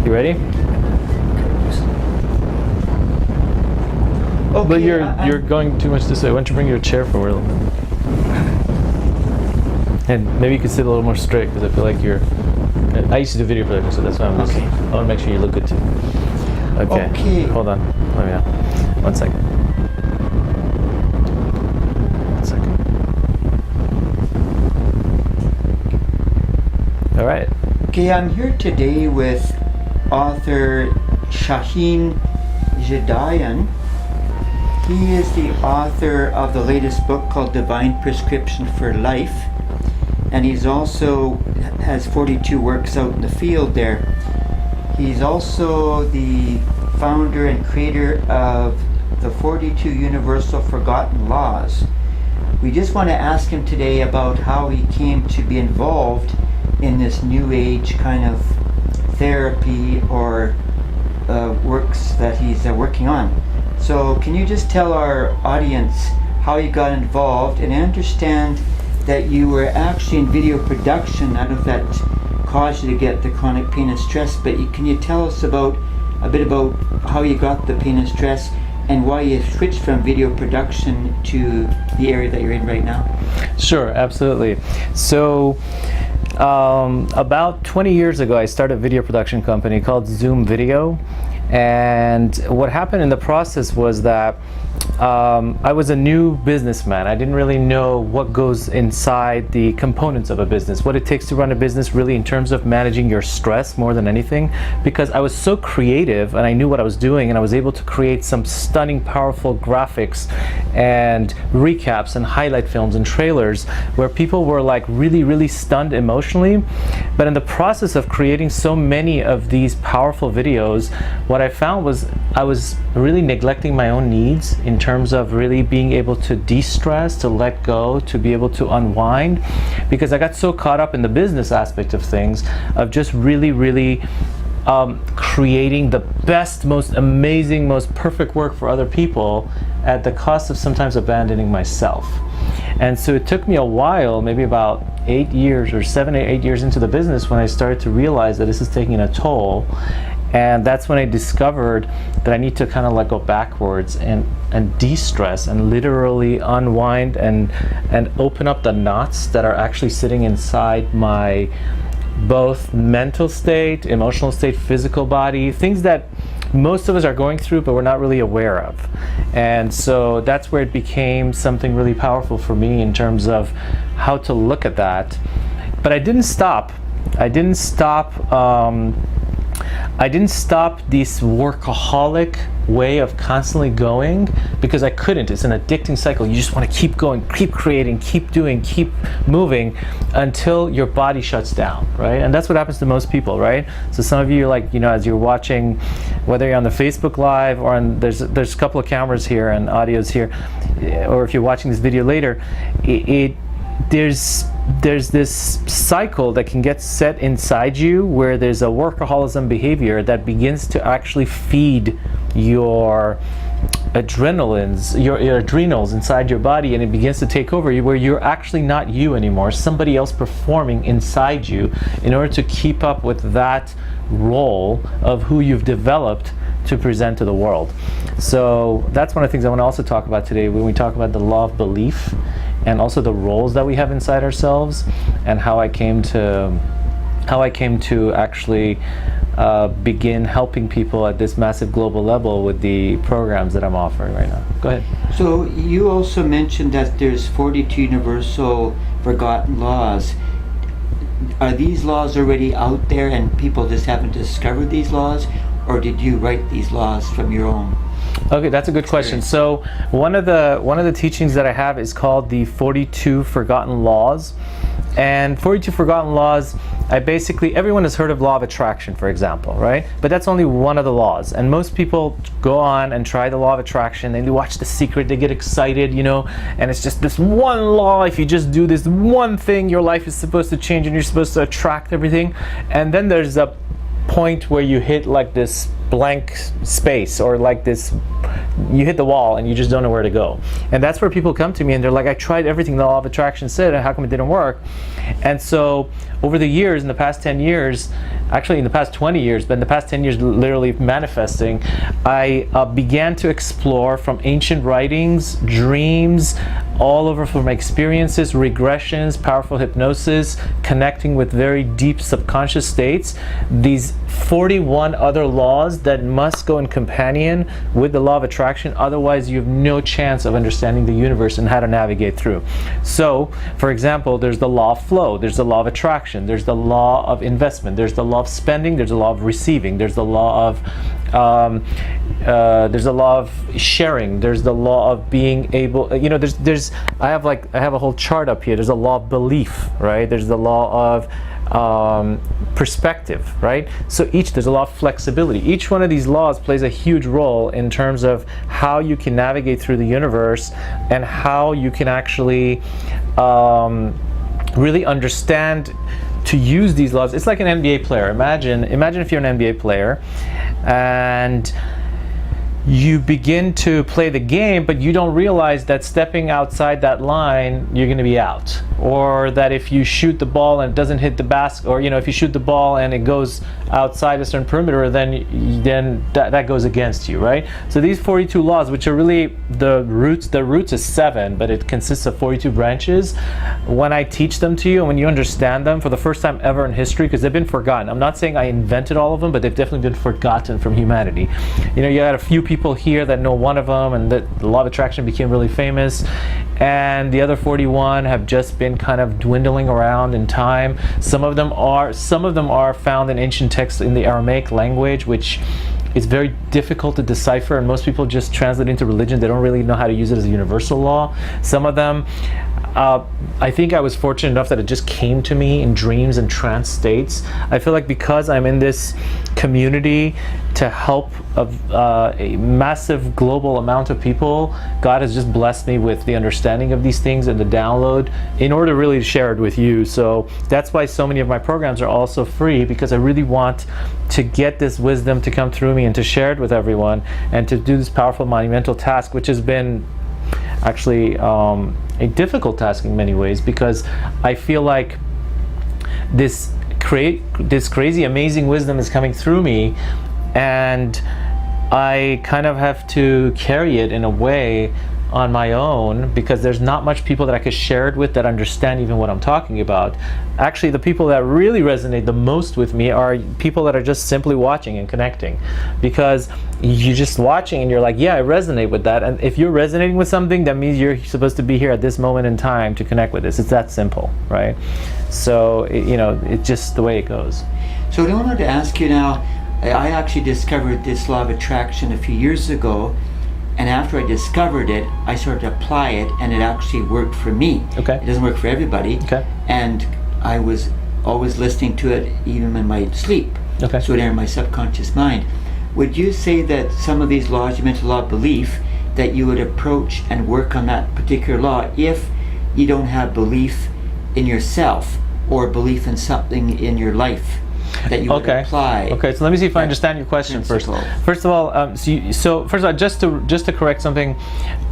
You ready? Okay, but you're going too much this way. Why don't you bring your chair forward a little bit? And maybe you could sit a little more straight, because I feel like you're... I used to do video production, so that's why I'm just... Okay. I want to make sure you look good too. Okay. Okay. Hold on. Let me know. 1 second. 1 second. All right. Okay, I'm here today with author Shahin Jedian. He is the author of the latest book called Divine Prescription for Life, and he's also has 42 works out in the field there. He's also the founder and creator of the 42 Universal Forgotten Laws. We just want to ask him today about how he came to be involved in this new age kind of therapy or works that he's working on. So can you just tell our audience how you got involved? And I understand that you were actually in video production. I don't know if that caused you to get the chronic pain and stress, but can you tell us a bit about how you got the pain and stress and why you switched from video production to the area that you're in right now? Sure, absolutely. So about 20 years ago, I started a video production company called Zoom Video. And what happened in the process was that I was a new businessman. I didn't really know what goes inside the components of a business, what it takes to run a business really in terms of managing your stress more than anything, because I was so creative and I knew what I was doing, and I was able to create some stunning, powerful graphics and recaps and highlight films and trailers where people were like really, really stunned emotionally. But in the process of creating so many of these powerful videos, what I found was I was really neglecting my own needs in terms of really being able to de-stress, to let go, to be able to unwind, because I got so caught up in the business aspect of things, of just really, really creating the best, most amazing, most perfect work for other people at the cost of sometimes abandoning myself. And so it took me a while, maybe about 8 years or 7 or 8 years into the business, when I started to realize that this is taking a toll. And that's when I discovered that I need to kind of like go backwards and de-stress and literally unwind and open up the knots that are actually sitting inside my both mental state, emotional state, physical body, things that most of us are going through but we're not really aware of. And so that's where it became something really powerful for me in terms of how to look at that. But I didn't stop. I didn't stop this workaholic way of constantly going, because I couldn't. It's an addicting cycle. You just want to keep going, keep creating, keep doing, keep moving until your body shuts down, right? And that's what happens to most people, right? So some of you, like, you know, as you're watching, whether you're on the Facebook Live or on, there's a couple of cameras here and audios here, or if you're watching this video later, there's this cycle that can get set inside you where there's a workaholism behavior that begins to actually feed your adrenals inside your body, and it begins to take over you, where you're actually not you anymore, somebody else performing inside you in order to keep up with that role of who you've developed to present to the world. So that's one of the things I want to also talk about today when we talk about the law of belief, and also the roles that we have inside ourselves, and how I came to actually begin helping people at this massive global level with the programs that I'm offering right now. Go ahead. So you also mentioned that there's 42 universal forgotten laws. Are these laws already out there and people just haven't discovered these laws, or did you write these laws from your own? Okay, that's a good question. So one of the teachings that I have is called the 42 Forgotten Laws. And 42 Forgotten Laws, everyone has heard of law of attraction, for example, right? But that's only one of the laws. And most people go on and try the law of attraction, they watch The Secret, they get excited, you know, and it's just this one law. If you just do this one thing, your life is supposed to change and you're supposed to attract everything. And then there's a point where you hit like this blank space, or like this, you hit the wall and you just don't know where to go. And that's where people come to me and they're like, I tried everything the law of attraction said, and how come it didn't work? And so over the years, in the past 10 years, actually in the past 20 years, but in the past 10 years literally manifesting, I began to explore from ancient writings, dreams, all over, from experiences, regressions, powerful hypnosis, connecting with very deep subconscious states, these 41 other laws that must go in companion with the law of attraction, otherwise you have no chance of understanding the universe and how to navigate through. So, for example, there's the law of flow, there's the law of attraction, there's the law of investment, there's the law of spending, there's the law of receiving, there's the law of sharing, there's the law of being able, I have a whole chart up here. There's a law of belief, right? There's the law of perspective, right? So there's a law of flexibility. Each one of these laws plays a huge role in terms of how you can navigate through the universe and how you can actually really understand to use these laws. It's like an NBA player. Imagine if you're an NBA player and you begin to play the game, but you don't realize that stepping outside that line, you're going to be out. Or that if you shoot the ball and it doesn't hit the basket, or if you shoot the ball and it goes outside a certain perimeter, then that goes against you, right? So these 42 laws, which are really the roots is 7, but it consists of 42 branches. When I teach them to you and when you understand them for the first time ever in history, because they've been forgotten. I'm not saying I invented all of them, but they've definitely been forgotten from humanity. You had a few people here that know one of them, and that the law of attraction became really famous, and the other 41 have just been kind of dwindling around in time. Some of them are found in ancient texts in the Aramaic language, which is very difficult to decipher, and most people just translate into religion. They don't really know how to use it as a universal law. Some of them, I think I was fortunate enough that it just came to me in dreams and trance states. I feel like because I'm in this community to help a massive global amount of people, God has just blessed me with the understanding of these things and the download in order to really share it with you. So that's why so many of my programs are also free, because I really want to get this wisdom to come through me and to share it with everyone, and to do this powerful monumental task, which has been actually a difficult task in many ways, because I feel like this crazy amazing wisdom is coming through me, and I kind of have to carry it in a way on my own, because there's not much people that I could share it with that understand even what I'm talking about. Actually, the people that really resonate the most with me are people that are just simply watching and connecting, because you're just watching and you're like, yeah, I resonate with that. And if you're resonating with something, that means you're supposed to be here at this moment in time to connect with this. It's that simple, right? So it's just the way it goes. So I wanted to ask you now, I actually discovered this law of attraction a few years ago, and after I discovered it, I started to apply it, and it actually worked for me. Okay. It doesn't work for everybody. Okay. And I was always listening to it even in my sleep. Okay. So it entered my subconscious mind. Would you say that some of these laws, you mentioned law of belief, that you would approach and work on that particular law if you don't have belief in yourself or belief in something in your life that you would apply? Okay, so let me see if I understand your question first. First of all, just to correct something,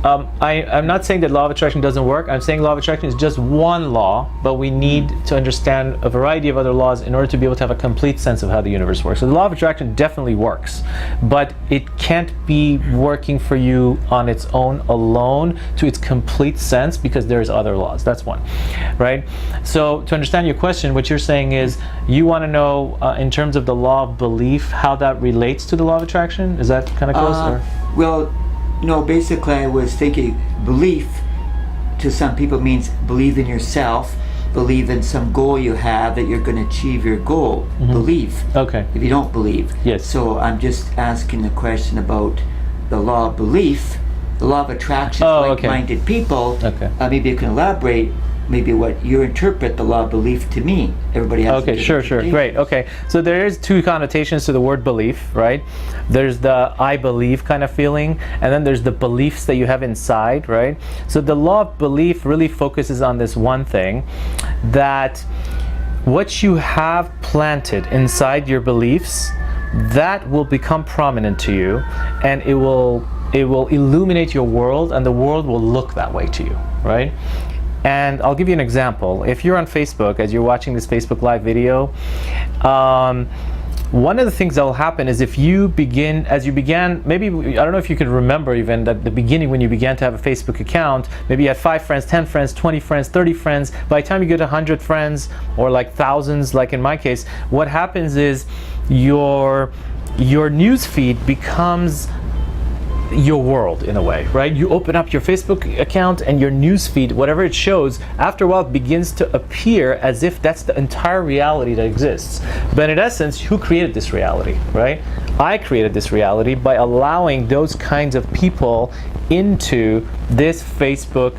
I'm not saying that law of attraction doesn't work. I'm saying law of attraction is just one law, but we need to understand a variety of other laws in order to be able to have a complete sense of how the universe works. So the law of attraction definitely works, but it can't be working for you on its own alone to its complete sense, because there's other laws. That's one, right? So to understand your question, what you're saying is you want to know in terms of the law of belief, how that relates to the law of attraction? Is that kind of close? Well, no, basically I was thinking belief to some people means believe in yourself, believe in some goal you have that you're going to achieve your goal. Mm-hmm. Believe. Okay. If you don't believe. Yes. So I'm just asking the question about the law of belief, the law of attraction, like-minded people. Okay. Maybe you can elaborate maybe what you interpret the law of belief to mean. Everybody has sure, great. Okay, so there is two connotations to the word belief, right? There's the I believe kind of feeling, and then there's the beliefs that you have inside, right? So the law of belief really focuses on this one thing, that what you have planted inside your beliefs that will become prominent to you, and it will illuminate your world, and the world will look that way to you, right? And I'll give you an example. If you're on Facebook, as you're watching this Facebook Live video, one of the things that will happen is if you begin, as you began, maybe, I don't know if you can remember even at the beginning when you began to have a Facebook account, maybe you had 5 friends, 10 friends, 20 friends, 30 friends. By the time you get 100 friends, or like thousands, like in my case, what happens is your news feed becomes your world in a way, right? You open up your Facebook account and your news feed, whatever it shows, after a while it begins to appear as if that's the entire reality that exists. But in essence, who created this reality, right? I created this reality by allowing those kinds of people into this Facebook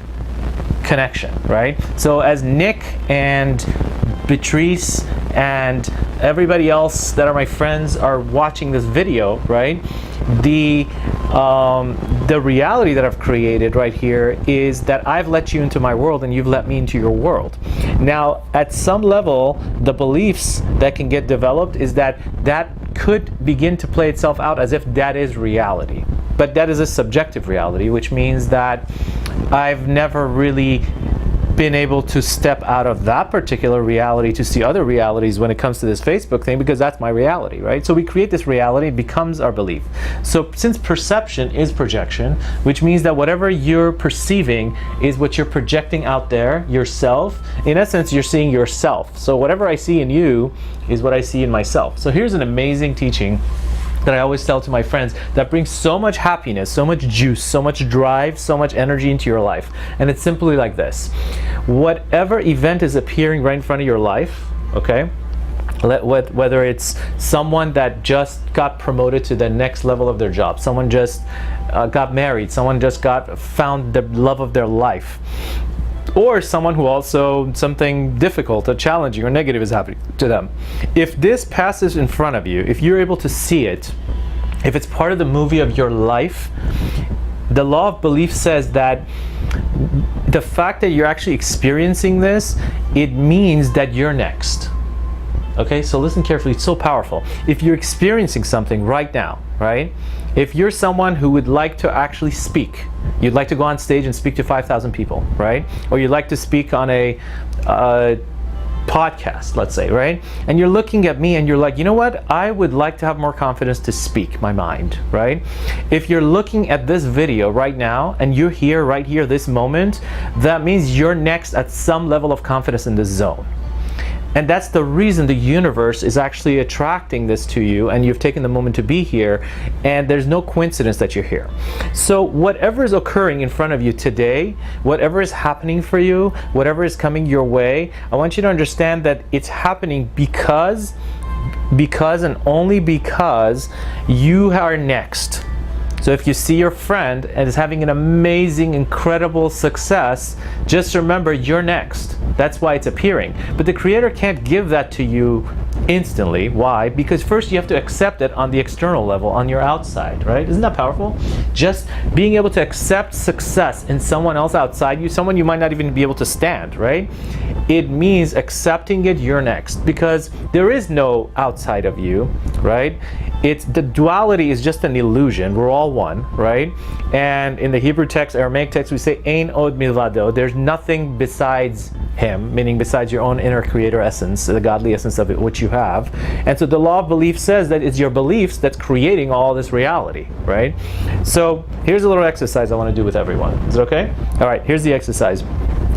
connection, right? So as Nick and Beatrice and everybody else that are my friends are watching this video, right? The reality that I've created right here is that I've let you into my world and you've let me into your world. Now, at some level, the beliefs that can get developed is that that could begin to play itself out as if that is reality. But that is a subjective reality, which means that I've never really been able to step out of that particular reality to see other realities when it comes to this Facebook thing, because that's my reality, right? So we create this reality, it becomes our belief. So since perception is projection, which means that whatever you're perceiving is what you're projecting out there, yourself. In essence, you're seeing yourself. So whatever I see in you is what I see in myself. So here's an amazing teaching that I always tell to my friends that brings so much happiness, so much juice, so much drive, so much energy into your life. And it's simply like this. Whatever event is appearing right in front of your life, okay, whether it's someone that just got promoted to the next level of their job, someone just got married, someone just found the love of their life, or someone who also something difficult or challenging or negative is happening to them. If this passes in front of you, if you're able to see it, if it's part of the movie of your life, the law of belief says that the fact that you're actually experiencing this, it means that you're next. Okay, so listen carefully, it's so powerful. If you're experiencing something right now, right? If you're someone who would like to actually speak, you'd like to go on stage and speak to 5,000 people, right? Or you'd like to speak on a podcast, let's say, right? And you're looking at me and you're like, you know what? I would like to have more confidence to speak my mind, right? If you're looking at this video right now and you're here, right here, this moment, that means you're next at some level of confidence in this zone. And that's the reason the universe is actually attracting this to you, and you've taken the moment to be here, and there's no coincidence that you're here. So whatever is occurring in front of you today, whatever is happening for you, whatever is coming your way, I want you to understand that it's happening because and only because you are next. So if you see your friend and is having an amazing, incredible success, just remember you're next. That's why it's appearing. But the Creator can't give that to you instantly. Why? Because first you have to accept it on the external level, on your outside, right? Isn't that powerful? Just being able to accept success in someone else outside you, someone you might not even be able to stand, right? It means accepting it, you're next. Because there is no outside of you, right? The duality is just an illusion. We're all one, right? And in the Hebrew text, Aramaic text, we say Ein od milvado. There's nothing besides Him, meaning besides your own inner Creator essence, the godly essence of it, which you have. And so the law of belief says that it's your beliefs that's creating all this reality, right? So here's a little exercise I want to do with everyone. Is it okay? All right, here's the exercise.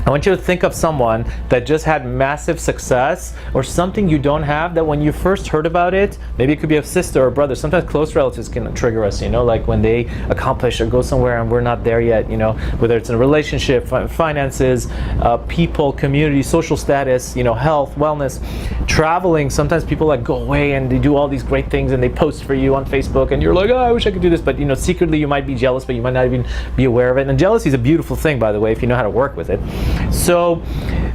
I want you to think of someone that just had massive success, or something you don't have, that when you first heard about it, maybe it could be a sister or brother. Sometimes close relatives can trigger us, you know, like when they accomplish or go somewhere and we're not there yet, you know, whether it's in a relationship, finances, people, community, social status, you know, health, wellness, traveling. Sometimes people like go away and they do all these great things and they post for you on Facebook and you're like, oh, I wish I could do this. But, you know, secretly you might be jealous, but you might not even be aware of it. And jealousy is a beautiful thing, by the way, if you know how to work with it. So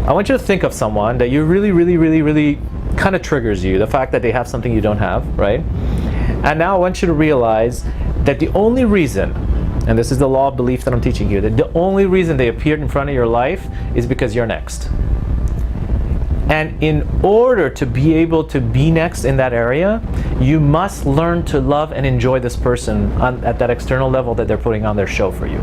I want you to think of someone that you really kind of triggers you, the fact that they have something you don't have, right? And now I want you to realize that the only reason, and this is the law of belief that I'm teaching you, that the only reason they appeared in front of your life is because you're next. And in order to be able to be next in that area, you must learn to love and enjoy this person at that external level that they're putting on their show for you.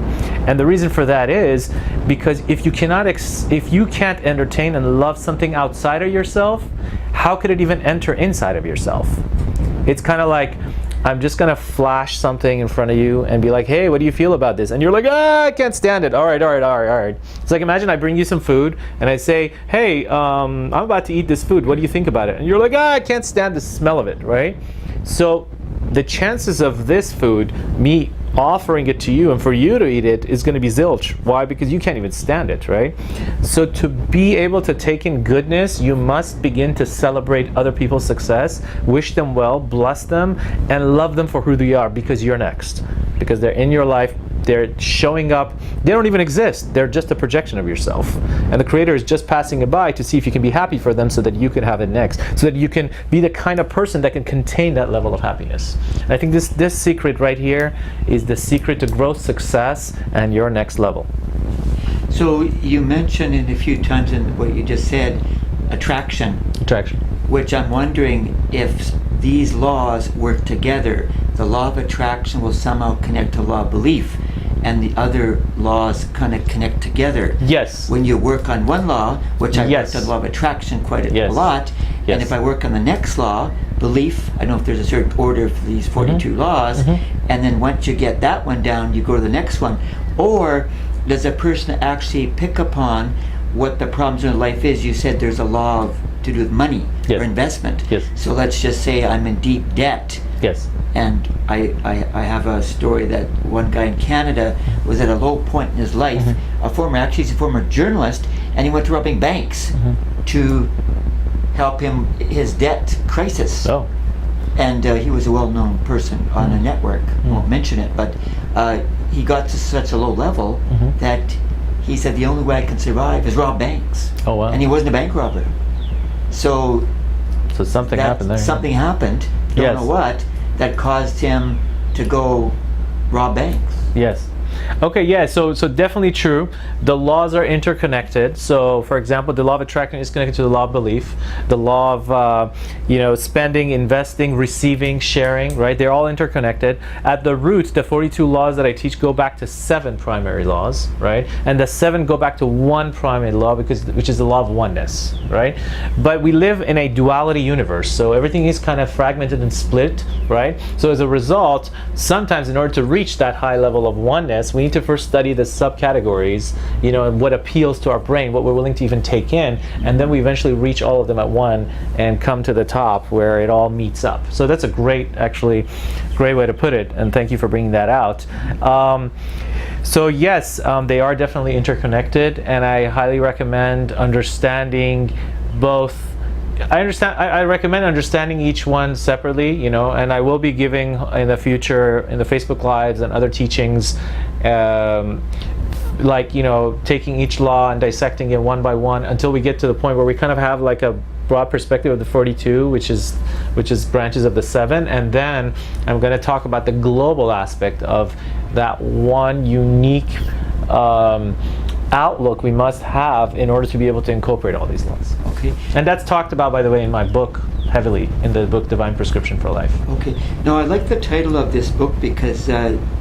And the reason for that is because if you can't entertain and love something outside of yourself, how could it even enter inside of yourself? It's kind of like, I'm just gonna flash something in front of you and be like, hey, what do you feel about this? And you're like, I can't stand it. All right. It's like, imagine I bring you some food and I say, hey, I'm about to eat this food. What do you think about it? And you're like, I can't stand the smell of it, right? So the chances of this food, me offering it to you and for you to eat it, is going to be zilch. Why? Because you can't even stand it, right? So to be able to take in goodness, you must begin to celebrate other people's success, wish them well, bless them, and love them for who they are, because you're next. Because they're in your life, they're showing up, they don't even exist, they're just a projection of yourself. And the Creator is just passing it by to see if you can be happy for them so that you can have it next, so that you can be the kind of person that can contain that level of happiness. And I think this secret right here is the secret to growth, success, and your next level. So you mentioned in a few times in what you just said, attraction. Which I'm wondering if these laws work together. The law of attraction will somehow connect to law of belief, and the other laws kind of connect together. Yes. When you work on one law, which I worked on law of attraction quite a lot, and if I work on the next law, belief, I don't know if there's a certain order for these 42 laws, and then once you get that one down, you go to the next one. Or does a person actually pick upon what the problems in life is? You said there's a law of, to do with money or investment. So let's just say I'm in deep debt. And I have a story that one guy in Canada was at a low point in his life, he's a former journalist, and he went to robbing banks to help him his debt crisis. And he was a well-known person on a network, won't mention it, but he got to such a low level that he said, the only way I can survive is rob banks. And he wasn't a bank robber. So something happened there. Something happened, don't know what, that caused him to go rob banks. Okay, so definitely true. The laws are interconnected. So, for example, the law of attraction is connected to the law of belief. The law of spending, investing, receiving, sharing, right? They're all interconnected. At the root, the 42 laws that I teach go back to 7 primary laws, right? And the 7 go back to one primary law, which is the law of oneness, right? But we live in a duality universe, so everything is kind of fragmented and split, right? So as a result, sometimes in order to reach that high level of oneness, we need to first study the subcategories, and what appeals to our brain, what we're willing to even take in, and then we eventually reach all of them at one and come to the top where it all meets up. So that's a great way to put it, and thank you for bringing that out. So yes, they are definitely interconnected, and I highly recommend understanding both. I recommend understanding each one separately, and I will be giving in the future, in the Facebook Lives and other teachings, taking each law and dissecting it one by one until we get to the point where we kind of have like a broad perspective of the 42, which is branches of the 7, and then I'm going to talk about the global aspect of that one unique outlook we must have in order to be able to incorporate all these laws. Okay. And that's talked about, by the way, in my book heavily, in the book Divine Prescription for Life. Okay. Now I like the title of this book because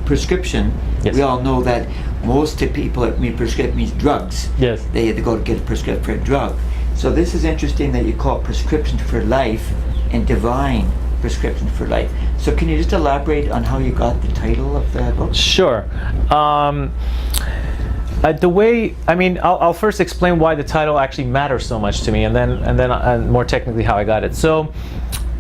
prescription, we all know that most people, prescription means drugs. They have to go to get a prescription for a drug. So this is interesting that you call it Prescription for Life and Divine Prescription for Life. So can you just elaborate on how you got the title of the book? Sure. I'll first explain why the title actually matters so much to me, and then more technically how I got it. So,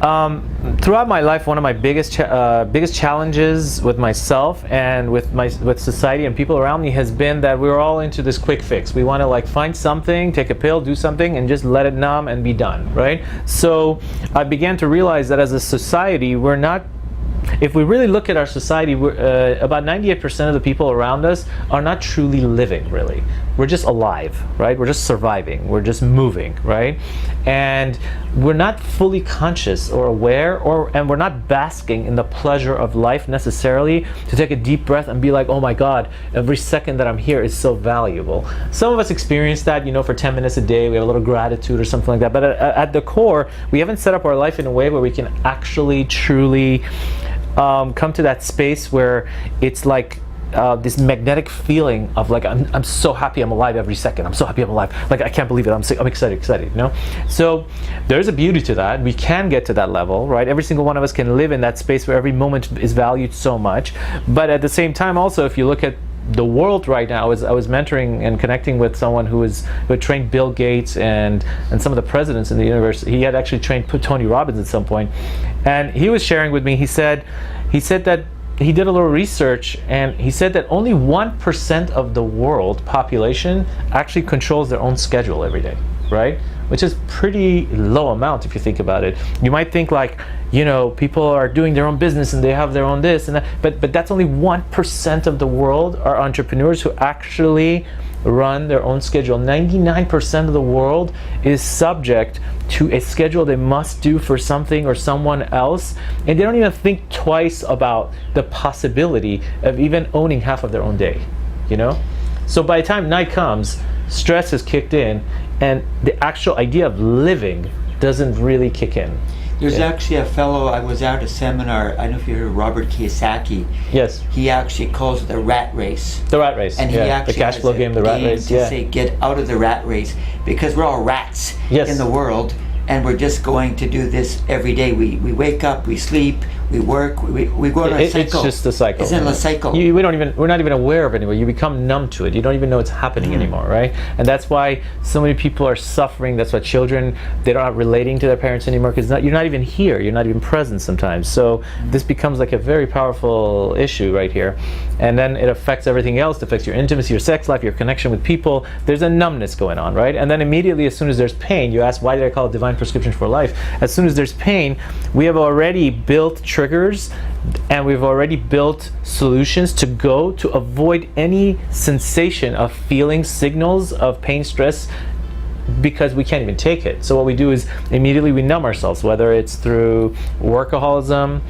throughout my life, one of my biggest challenges with myself and with society and people around me has been that we're all into this quick fix. We want to find something, take a pill, do something, and just let it numb and be done, right? So I began to realize that as a society, we're not. If we really look at our society, about 98% of the people around us are not truly living, really. we're just alive, right? We're just surviving, we're just moving, right? And we're not fully conscious or aware, and we're not basking in the pleasure of life necessarily to take a deep breath and be like, oh my God, every second that I'm here is so valuable. Some of us experience that, for 10 minutes a day, we have a little gratitude or something like that, but at the core, we haven't set up our life in a way where we can actually truly come to that space where it's like this magnetic feeling of like I'm so happy I'm alive every second. I'm so happy I'm alive. Like I can't believe it. I'm excited. So there's a beauty to that. We can get to that level, right? Every single one of us can live in that space where every moment is valued so much. But at the same time, also, if you look at the world right now, I was mentoring and connecting with someone who had trained Bill Gates and some of the presidents in the universe. He had actually trained Tony Robbins at some point, and he was sharing with me. He said that he did a little research, and he said that only 1% of the world population actually controls their own schedule every day, right? Which is pretty low amount if you think about it. You might think like, people are doing their own business and they have their own this and that, but that's only 1% of the world are entrepreneurs who actually run their own schedule. 99% of the world is subject to a schedule they must do for something or someone else, and they don't even think twice about the possibility of even owning half of their own day, So by the time night comes, stress has kicked in, and the actual idea of living doesn't really kick in. There's actually a fellow, I was at a seminar, I don't know if you heard of Robert Kiyosaki. Yes. He actually calls it the rat race. The rat race, and he actually the cash flow game, the rat race. To say get out of the rat race, because we're all rats in the world, and we're just going to do this every day. We wake up, we sleep, we work, we go on a cycle. It's just a cycle. It's in a cycle. We're not even aware of it anymore. You become numb to it. You don't even know it's happening anymore, right? And that's why so many people are suffering. That's why children, they're not relating to their parents anymore, because you're not even here. You're not even present sometimes. So this becomes like a very powerful issue right here. And then it affects everything else. It affects your intimacy, your sex life, your connection with people. There's a numbness going on, right? And then immediately, as soon as there's pain, you ask, why did I call it divine prescription for life? As soon as there's pain, we have already built triggers, and we've already built solutions to avoid any sensation of feeling signals of pain, stress, because we can't even take it. So what we do is immediately we numb ourselves, whether it's through workaholism,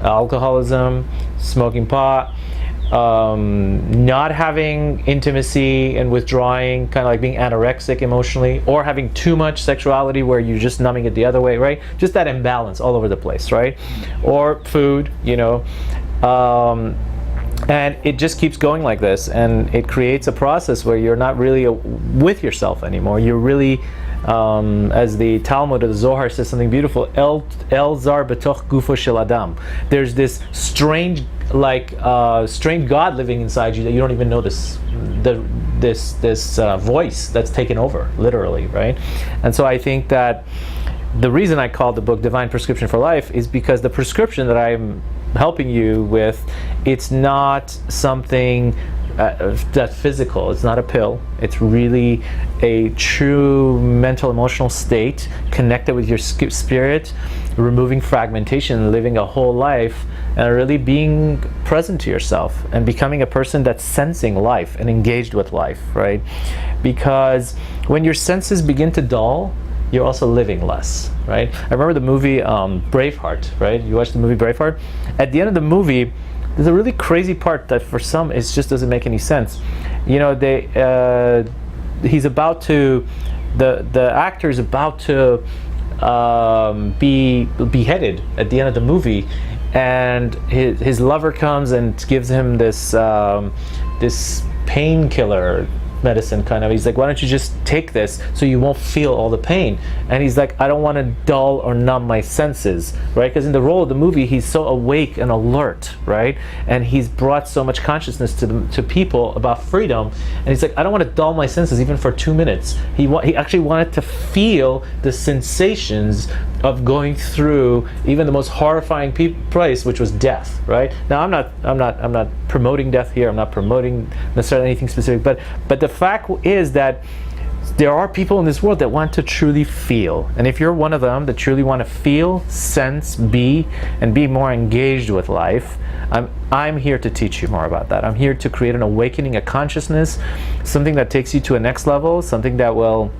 alcoholism, smoking pot, not having intimacy and withdrawing, kind of like being anorexic emotionally, or having too much sexuality where you're just numbing it the other way, right? Just that imbalance all over the place, right? Or food, and it just keeps going like this, and it creates a process where you're not really with yourself anymore. You're really, as the Talmud or the Zohar says something beautiful, El Zar Betoch Gufo Shel Adam. There's this strange God living inside you that you don't even notice. This voice that's taken over, literally, right? And so I think that the reason I called the book Divine Prescription for Life is because the prescription that I'm helping you with, it's not something that's physical. It's not a pill. It's really a true mental, emotional state connected with your spirit, removing fragmentation, living a whole life, and really being present to yourself and becoming a person that's sensing life and engaged with life, right? Because when your senses begin to dull, you're also living less, right? I remember the movie Braveheart, right? You watched the movie Braveheart? At the end of the movie, there's a really crazy part that for some it just doesn't make any sense. He's about to, the actor is about to be beheaded at the end of the movie, and his lover comes and gives him this this painkiller medicine, kind of. He's like, why don't you just take this so you won't feel all the pain? And he's like, I don't want to dull or numb my senses, right? Because in the role of the movie, he's so awake and alert, right? And he's brought so much consciousness to people about freedom, and he's like, I don't want to dull my senses even for 2 minutes. He actually wanted to feel the sensations of going through even the most horrifying place, which was death, right? Now I'm not promoting death here. I'm not promoting necessarily anything specific, but the fact is that there are people in this world that want to truly feel. And if you're one of them that truly want to feel, sense, be, and be more engaged with life, I'm here to teach you more about that. I'm here to create an awakening, a consciousness, something that takes you to a next level, something that will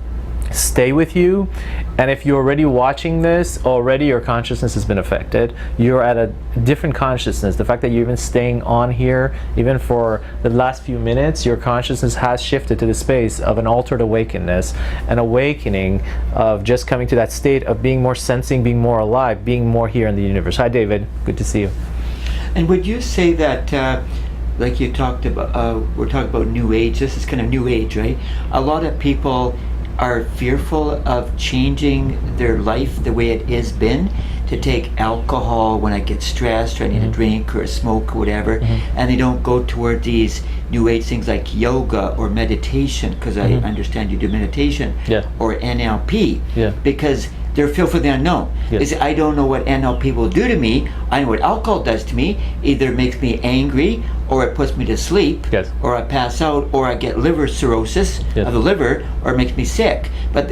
stay with you. And if you're already watching this, already your consciousness has been affected. You're at a different consciousness. The fact that you're even staying on here, even for the last few minutes, your consciousness has shifted to the space of an altered awakeness, an awakening of just coming to that state of being more sensing, being more alive, being more here in the universe. Hi, David. Good to see you. And would you say that, like you talked about, we're talking about New Age, this is kind of New Age, right? A lot of people are fearful of changing their life the way it has been, to take alcohol when I get stressed or I need a drink or a smoke or whatever, and they don't go toward these New Age things like yoga or meditation, because I understand you do meditation, or NLP, because they're fearful of the unknown. They say, I don't know what NLP will do to me. I know what alcohol does to me. Either it makes me angry, or it puts me to sleep, or I pass out, or I get liver cirrhosis of the liver, or it makes me sick. But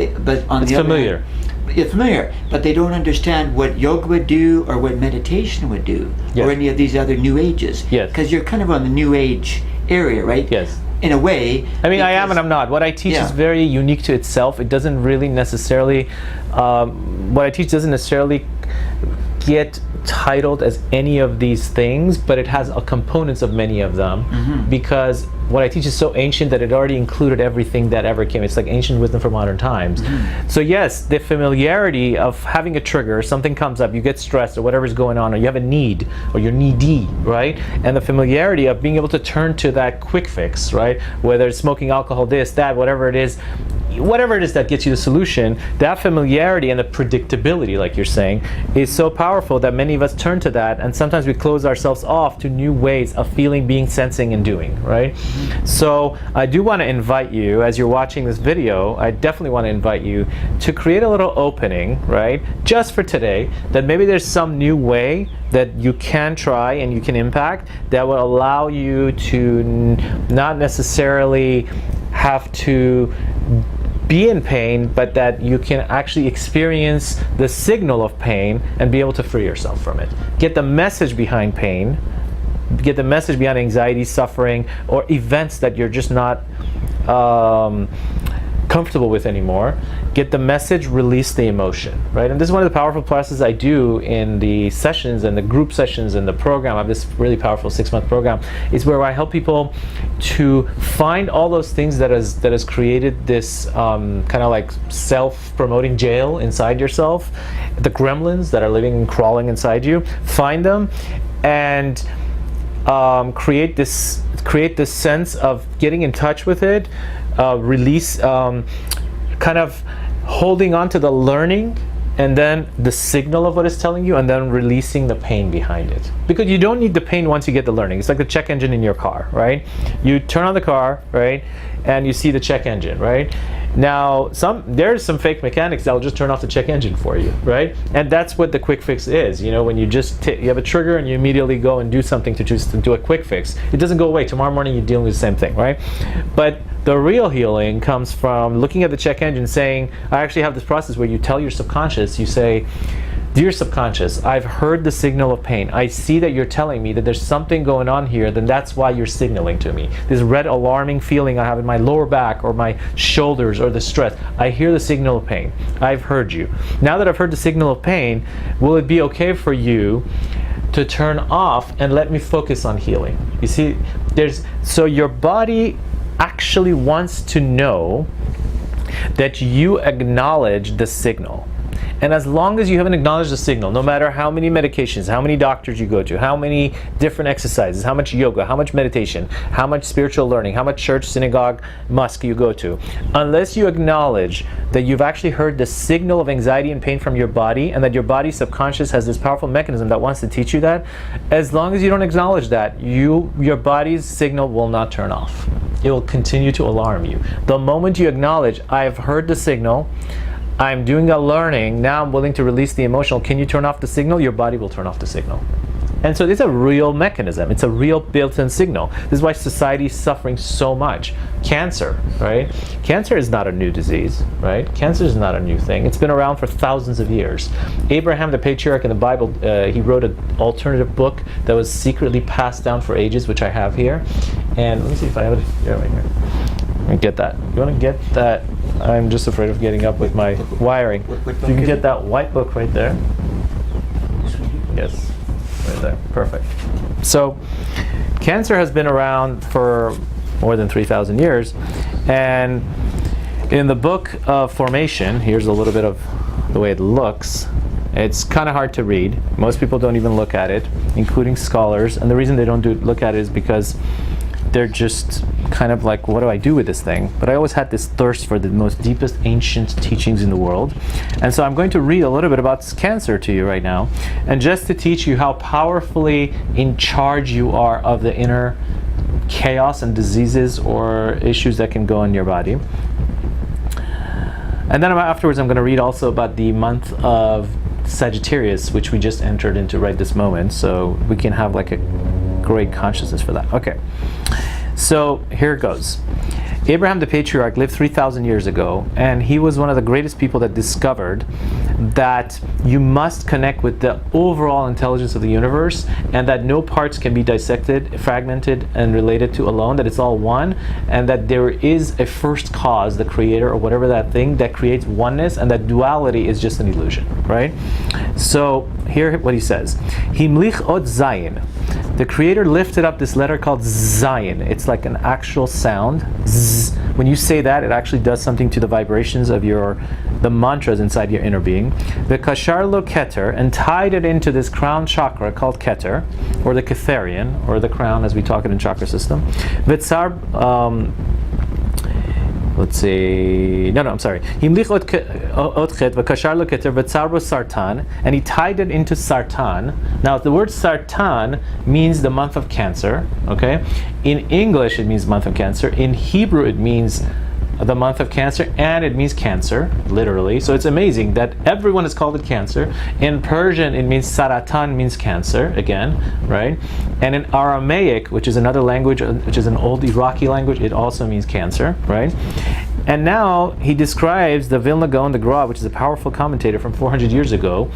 on the other hand, it's familiar, but they don't understand what yoga would do or what meditation would do, or any of these other New Ages. Because you're kind of on the New Age area, right? In a way. I mean, I am and I'm not. What I teach is very unique to itself. It doesn't really necessarily, what I teach doesn't necessarily get titled as any of these things, but it has components of many of them, because what I teach is so ancient that it already included everything that ever came. It's like ancient wisdom for modern times. So yes, the familiarity of having a trigger, something comes up, you get stressed or whatever's going on, or you have a need, or you're needy, right? And the familiarity of being able to turn to that quick fix, right? Whether it's smoking alcohol, this, that, whatever it is that gets you the solution, that familiarity and the predictability, like you're saying, is so powerful that many of us turn to that, and sometimes we close ourselves off to new ways of feeling, being, sensing, and doing, right? So I do want to invite you, as you're watching this video, I definitely want to invite you to create a little opening, right, just for today, that maybe there's some new way that you can try and you can impact that will allow you to not necessarily have to be in pain, but that you can actually experience the signal of pain and be able to free yourself from it. Get the message behind pain, get the message behind anxiety, suffering, or events that you're just not comfortable with anymore. Get the message, release the emotion, right? And this is one of the powerful processes I do in the sessions and the group sessions and the program. I have this really powerful 6-month program, is where I help people to find all those things that has created this kind of like self-promoting jail inside yourself, the gremlins that are living and crawling inside you. Find them and create this sense of getting in touch with it, release, kind of holding on to the learning and then the signal of what it's telling you, and then releasing the pain behind it. Because you don't need the pain once you get the learning. It's like the check engine in your car, right? You turn on the car, right, and you see the check engine, right? Now, there's some fake mechanics that will just turn off the check engine for you, right? And that's what the quick fix is. You know, when you just you have a trigger and you immediately go and do something to just do a quick fix. It doesn't go away. Tomorrow morning you're dealing with the same thing, right? But the real healing comes from looking at the check engine, saying, I actually have this process where you tell your subconscious, you say, dear subconscious, I've heard the signal of pain. I see that you're telling me that there's something going on here, then that's why you're signaling to me. This red alarming feeling I have in my lower back or my shoulders or the stress. I hear the signal of pain. I've heard you. Now that I've heard the signal of pain, will it be okay for you to turn off and let me focus on healing? You see, so your body actually wants to know that you acknowledge the signal. And as long as you haven't acknowledged the signal, no matter how many medications, how many doctors you go to, how many different exercises, how much yoga, how much meditation, how much spiritual learning, how much church, synagogue, mosque you go to, unless you acknowledge that you've actually heard the signal of anxiety and pain from your body, and that your body's subconscious has this powerful mechanism that wants to teach you that, as long as you don't acknowledge that, your body's signal will not turn off. It will continue to alarm you. The moment you acknowledge, I've heard the signal, I'm doing a learning, now I'm willing to release the emotional, can you turn off the signal? Your body will turn off the signal. And so it's a real mechanism. It's a real built-in signal. This is why society is suffering so much. Cancer, right? Cancer is not a new disease, right? Cancer is not a new thing. It's been around for thousands of years. Abraham, the patriarch in the Bible, he wrote an alternative book that was secretly passed down for ages, which I have here. And let me see if I have it here, right here. Let me get that. You want to get that? I'm just afraid of getting up with my wiring. If you can get that white book right there. Yes. Right there. Perfect. So, cancer has been around for more than 3,000 years. And in the book of formation, here's a little bit of the way it looks. It's kind of hard to read. Most people don't even look at it, including scholars. And the reason they don't look at it is because they're just kind of like, what do I do with this thing? But I always had this thirst for the most deepest ancient teachings in the world. And so I'm going to read a little bit about cancer to you right now, and just to teach you how powerfully in charge you are of the inner chaos and diseases or issues that can go in your body. And then afterwards I'm going to read also about the month of Sagittarius, which we just entered into right this moment, so we can have like a great consciousness for that. Okay, so here it goes. Abraham the patriarch lived 3,000 years ago, and he was one of the greatest people that discovered that you must connect with the overall intelligence of the universe, and that no parts can be dissected, fragmented, and related to alone, that it's all one, and that there is a first cause, the creator or whatever that thing that creates oneness, and that duality is just an illusion, right? So here what he says. Himlich od zayin. The creator lifted up this letter called zayin. It's like an actual sound. Zzz. When you say that, it actually does something to the vibrations of the mantras inside your inner being. The kashar lo keter, and tied it into this crown chakra called keter, or the Ketherian, or the crown as we talk it in chakra system. Vitzar, let's see. I'm sorry. Himlich ot chet v'kashar lo keter v'tzar bo sartan, and he tied it into sartan. Now, the word sartan means the month of Cancer. Okay, in English it means month of Cancer. In Hebrew it means the month of Cancer, and it means cancer, literally. So it's amazing that everyone has called it cancer. In Persian, it means saratan, means cancer, again, right? And in Aramaic, which is another language, which is an old Iraqi language, it also means cancer, right? And now he describes the Vilna Gaon the Gra, which is a powerful commentator from 400 years ago.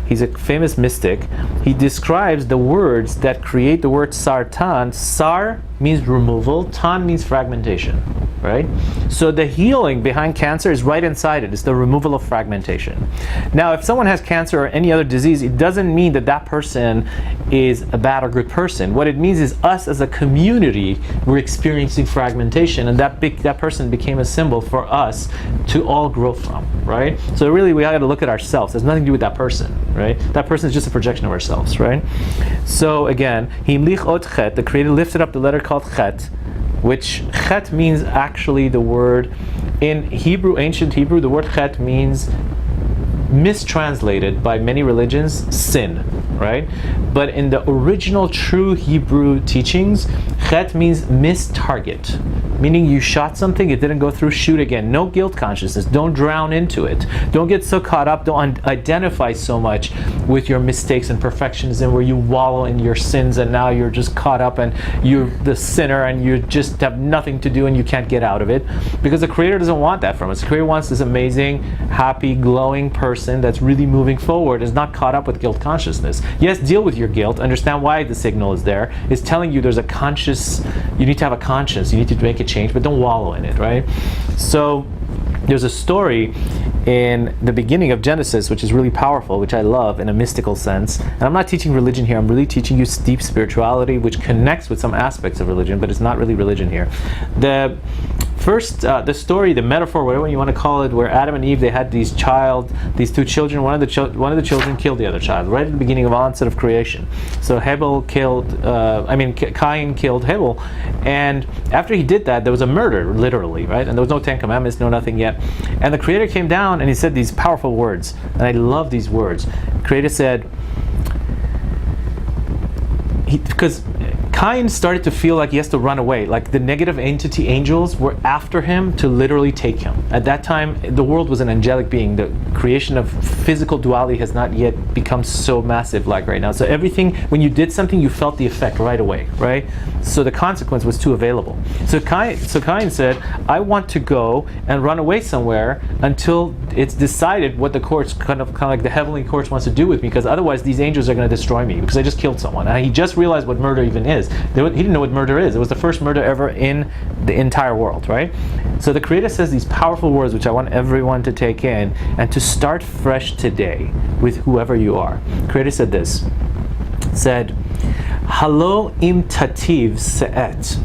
He's a famous mystic. He describes the words that create the word sartan. Sar means removal, tan means fragmentation, right? So the healing behind cancer is right inside it. It's the removal of fragmentation. Now, if someone has cancer or any other disease, it doesn't mean that that person is a bad or good person. What it means is us as a community, we're experiencing fragmentation, and that person became a symbol for us to all grow from, right? So really, we got to look at ourselves. There's nothing to do with that person, right? That person is just a projection of ourselves, right? So again, Himlich ot chet, the Creator lifted up the letter called chet, which chet means actually the word in Hebrew, ancient Hebrew, the word chet means mistranslated by many religions, sin, right? But in the original true Hebrew teachings, chet means missed target, meaning you shot something, it didn't go through, shoot again. No guilt consciousness. Don't drown into it. Don't get so caught up. Don't identify so much with your mistakes and perfectionism where you wallow in your sins, and now you're just caught up and you're the sinner and you just have nothing to do and you can't get out of it. Because the Creator doesn't want that from us. The Creator wants this amazing, happy, glowing person that's really moving forward, is not caught up with guilt consciousness. Yes, deal with your guilt. Understand why the signal is there. It's telling you there's a conscious, you need to have a conscience. You need to make a change, but don't wallow in it, right? So there's a story in the beginning of Genesis which is really powerful, which I love in a mystical sense. And I'm not teaching religion here. I'm really teaching you deep spirituality, which connects with some aspects of religion, but it's not really religion here. The first, the story, the metaphor, whatever you want to call it, where Adam and Eve, they had these two children. One of the children killed the other child right at the beginning of onset of creation. So Cain killed Hebel, and after he did that, there was a murder, literally, right? And there was no Ten Commandments, no nothing yet. And the Creator came down and he said these powerful words, and I love these words. The Creator said, because Cain started to feel like he has to run away. Like the negative entity angels were after him to literally take him. At that time, the world was an angelic being. The creation of physical duality has not yet become so massive like right now. So everything, when you did something, you felt the effect right away, right? So the consequence was too available. So Cain said, I want to go and run away somewhere until it's decided what the courts, kind of like the heavenly courts, wants to do with me, because otherwise these angels are going to destroy me because I just killed someone. And he just realized what murder even is. He didn't know what murder is. It was the first murder ever in the entire world, right? So the Creator says these powerful words, which I want everyone to take in, and to start fresh today with whoever you are. Creator said this, said, Halo im tativ se'et.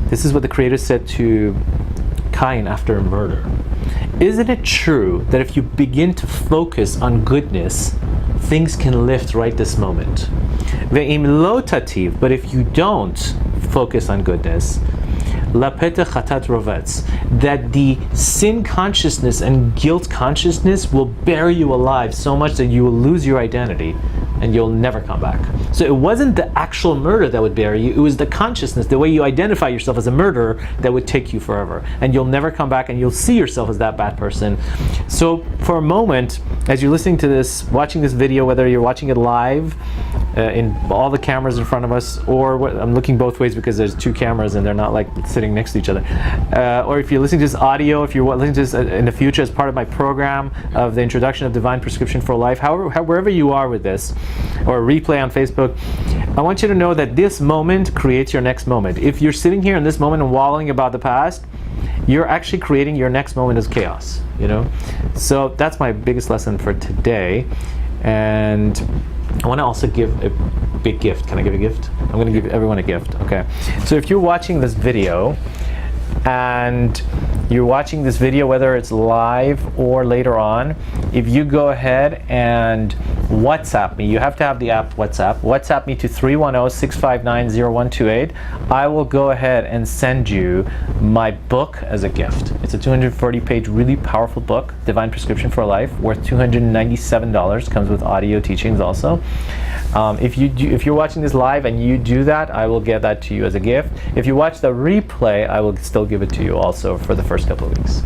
This is what the Creator said to Cain after a murder. Isn't it true that if you begin to focus on goodness, things can lift right this moment? Ve'im lo tativ, but if you don't focus on goodness, lapete chatat rovetz, that the sin consciousness and guilt consciousness will bury you alive so much that you will lose your identity and you'll never come back. So it wasn't the actual murder that would bury you, it was the consciousness, the way you identify yourself as a murderer, that would take you forever. And you'll never come back, and you'll see yourself as that bad person. So for a moment, as you're listening to this, watching this video, whether you're watching it live, in all the cameras in front of us, or I'm looking both ways because there's two cameras and they're not like sitting next to each other, or if you're listening to this audio, if you're listening to this in the future as part of my program of the introduction of Divine Prescription for Life, wherever you are with this, or a replay on Facebook, I want you to know that this moment creates your next moment. If you're sitting here in this moment and wallowing about the past, you're actually creating your next moment as chaos, you know? So that's my biggest lesson for today. And I want to also give a big gift. Can I give a gift? I'm going to give everyone a gift. Okay. So if you're watching this video, and you're watching this video, whether it's live or later on, if you go ahead and WhatsApp me, you have to have the app WhatsApp me to 310-659-0128. I will go ahead and send you my book as a gift. It's a 240-page, really powerful book, Divine Prescription for Life, worth $297. Comes with audio teachings also. If you're watching this live and you do that, I will get that to you as a gift. If you watch the replay, I will still give it to you also for the first couple of weeks.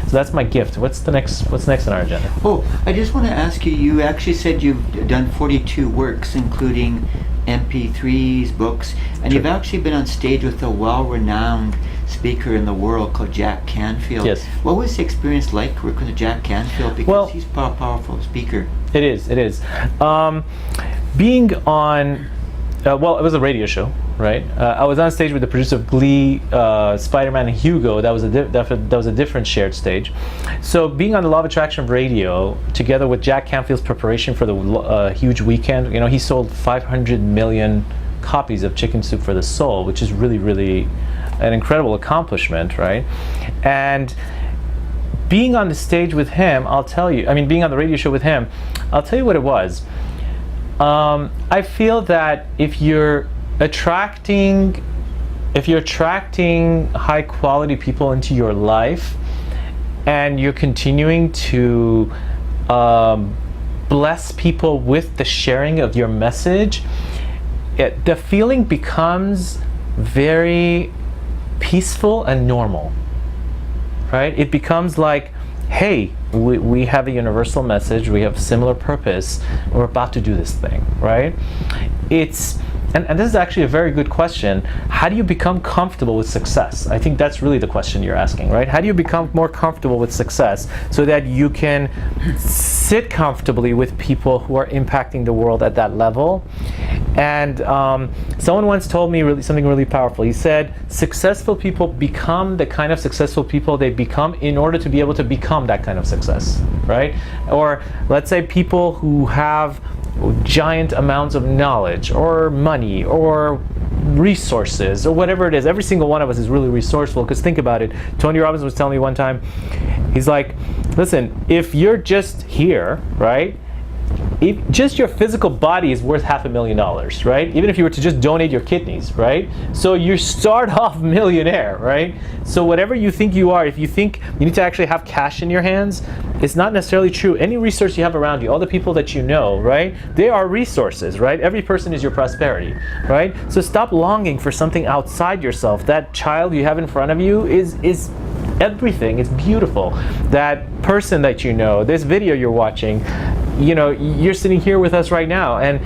So that's my gift. What's next on our agenda? Oh, I just want to ask you, you actually said you've done 42 works, including MP3s, books, and True. You've actually been on stage with a well-renowned speaker in the world called Jack Canfield. Yes. What was the experience like working with Jack Canfield? Because he's a powerful speaker. It is. Being on, it was a radio show, right? I was on stage with the producer of Glee, Spider-Man, and Hugo. That was a different shared stage. So being on the Law of Attraction radio, together with Jack Canfield's preparation for the huge weekend, you know, he sold 500 million copies of Chicken Soup for the Soul, which is really, really an incredible accomplishment, right? And being on the stage with him, being on the radio show with him, I'll tell you what it was. I feel that if you're attracting high quality people into your life, and you're continuing to bless people with the sharing of your message, the feeling becomes very peaceful and normal, right? It becomes like, hey, we have a universal message, we have similar purpose, we're about to do this thing, right? And this is actually a very good question. How do you become comfortable with success? I think that's really the question you're asking, right? How do you become more comfortable with success so that you can sit comfortably with people who are impacting the world at that level? And someone once told me something really powerful. He said, successful people become the kind of successful people they become in order to be able to become that kind of success, right? Or let's say people who have giant amounts of knowledge or money or resources or whatever it is. Every single one of us is really resourceful, because think about it. Tony Robbins was telling me one time, he's like, listen, if you're just here, right, just your physical body is worth $500,000, right? Even if you were to just donate your kidneys, right? So you start off millionaire, right? So whatever you think you are, if you think you need to actually have cash in your hands, it's not necessarily true. Any resource you have around you, all the people that you know, right? They are resources, right? Every person is your prosperity, right? So stop longing for something outside yourself. That child you have in front of you is everything. It's beautiful. That person that you know, this video you're watching, you know, you're sitting here with us right now, and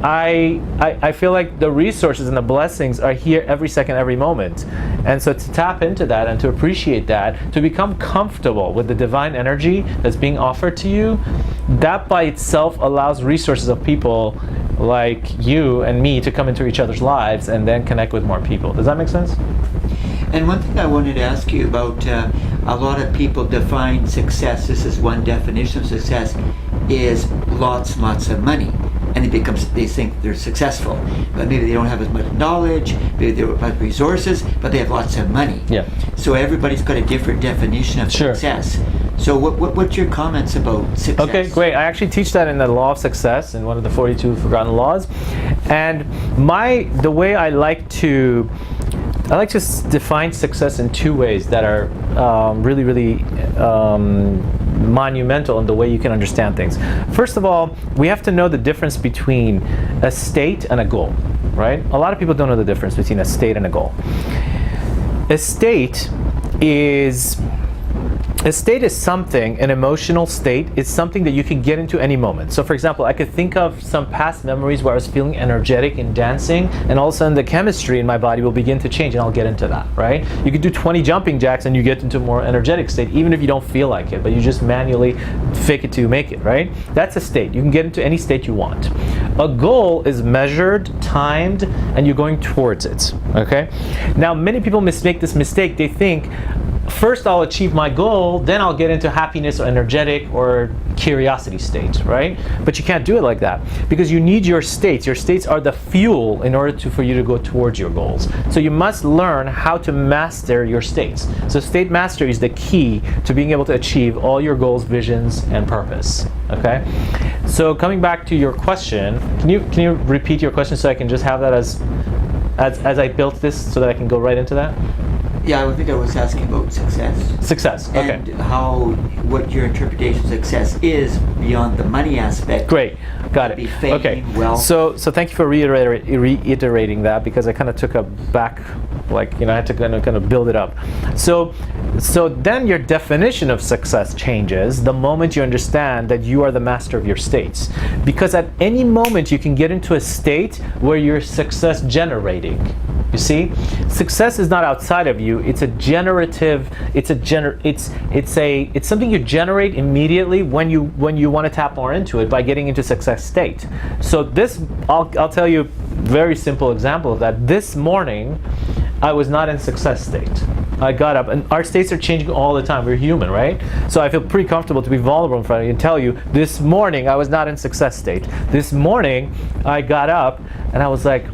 I feel like the resources and the blessings are here every second, every moment. And so to tap into that and to appreciate that, to become comfortable with the divine energy that's being offered to you, that by itself allows resources of people like you and me to come into each other's lives and then connect with more people. Does that make sense? And one thing I wanted to ask you about, a lot of people define success, this is one definition of success, is lots and lots of money. And they think they're successful. But maybe they don't have as much knowledge, maybe they don't have much resources, but they have lots of money. Yeah. So everybody's got a different definition of success. So what's your comments about success? Okay, great. I actually teach that in the Law of Success, in one of the 42 Forgotten Laws. And the way I like to define success in two ways that are really, really monumental in the way you can understand things. First of all, we have to know the difference between a state and a goal, right? A lot of people don't know the difference between a state and a goal. A state is something, an emotional state is something that you can get into any moment. So for example, I could think of some past memories where I was feeling energetic and dancing, and all of a sudden the chemistry in my body will begin to change, and I'll get into that, right? You could do 20 jumping jacks and you get into a more energetic state, even if you don't feel like it, but you just manually fake it till you make it, right? That's a state. You can get into any state you want. A goal is measured, timed, and you're going towards it, okay? Now, many people make this mistake. They think, first I'll achieve my goal, then I'll get into happiness or energetic or curiosity state, right? But you can't do it like that, because you need your states. Your states are the fuel in order for you to go towards your goals. So you must learn how to master your states. So state mastery is the key to being able to achieve all your goals, visions, and purpose, okay? So coming back to your question, can you repeat your question so I can just have that as I built this so that I can go right into that? Yeah, I think I was asking about success. Success, okay. And what your interpretation of success is beyond the money aspect. Great, got it. Be fame, okay, wealth. so thank you for reiterating that, because I kind of took a back, like, you know, I had to kind of build it up. So then your definition of success changes the moment you understand that you are the master of your states. Because at any moment you can get into a state where you're success generating. You see, success is not outside of you. It's a generative. It's something you generate immediately when you want to tap more into it by getting into success state. So this, I'll tell you a very simple example of that. This morning, I was not in success state. I got up, and our states are changing all the time. We're human, right? So I feel pretty comfortable to be vulnerable in front of you and tell you, this morning I was not in success state. This morning I got up and I was like,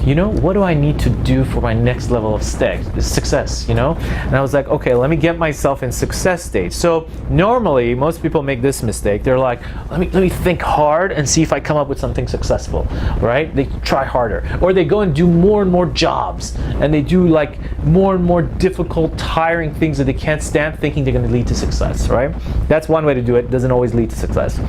you know, what do I need to do for my next level of success, you know? And I was like, okay, let me get myself in success state. So normally, most people make this mistake. They're like, let me think hard and see if I come up with something successful, right? They try harder. Or they go and do more and more jobs, and they do like more and more difficult, tiring things that they can't stand, thinking they're gonna lead to success, right? That's one way to do it. It doesn't always lead to success.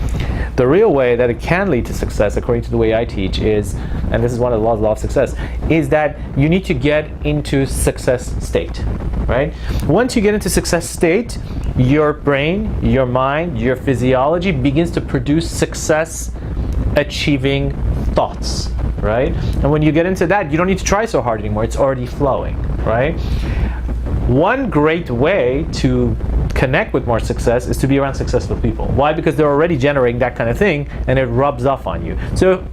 The real way that it can lead to success, according to the way I teach, is, and this is one of the law of success, is that you need to get into success state, right? Once you get into success state, your brain, your mind, your physiology begins to produce success achieving thoughts, right? And when you get into that, you don't need to try so hard anymore. It's already flowing, right? One great way to connect with more success is to be around successful people. Why? Because they're already generating that kind of thing, and it rubs off on you. So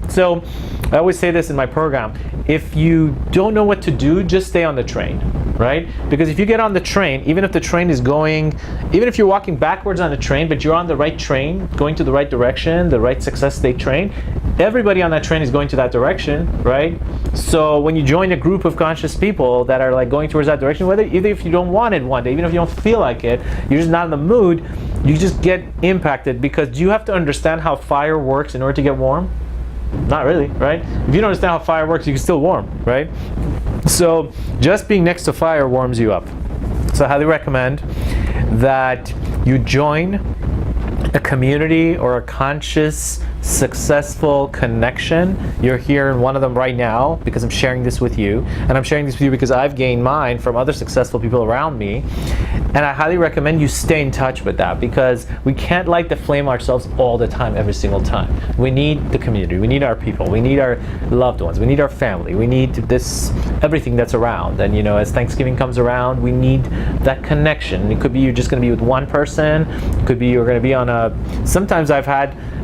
I always say this in my program: if you don't know what to do, just stay on the train, right? Because if you get on the train, even if the train is going, even if you're walking backwards on the train, but you're on the right train, going to the right direction, the right success state train, everybody on that train is going to that direction, right? So when you join a group of conscious people that are like going towards that direction, either if you don't want it one day, even if you don't feel like it, you're just not in the mood, you just get impacted. Because you have to understand how fire works in order to get warm. Not really, right? If you don't understand how fire works, you can still warm, right? So just being next to fire warms you up. So I highly recommend that you join a community or a conscious, successful connection. You're here in one of them right now because I'm sharing this with you, and I'm sharing this with you because I've gained mine from other successful people around me. And I highly recommend you stay in touch with that, because we can't light the flame ourselves all the time, every single time. We need the community, we need our people, we need our loved ones, we need our family, we need everything that's around. And you know, as Thanksgiving comes around, we need that connection. It could be you're just going to be with one person, it could be you're going to be on sometimes I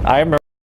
remember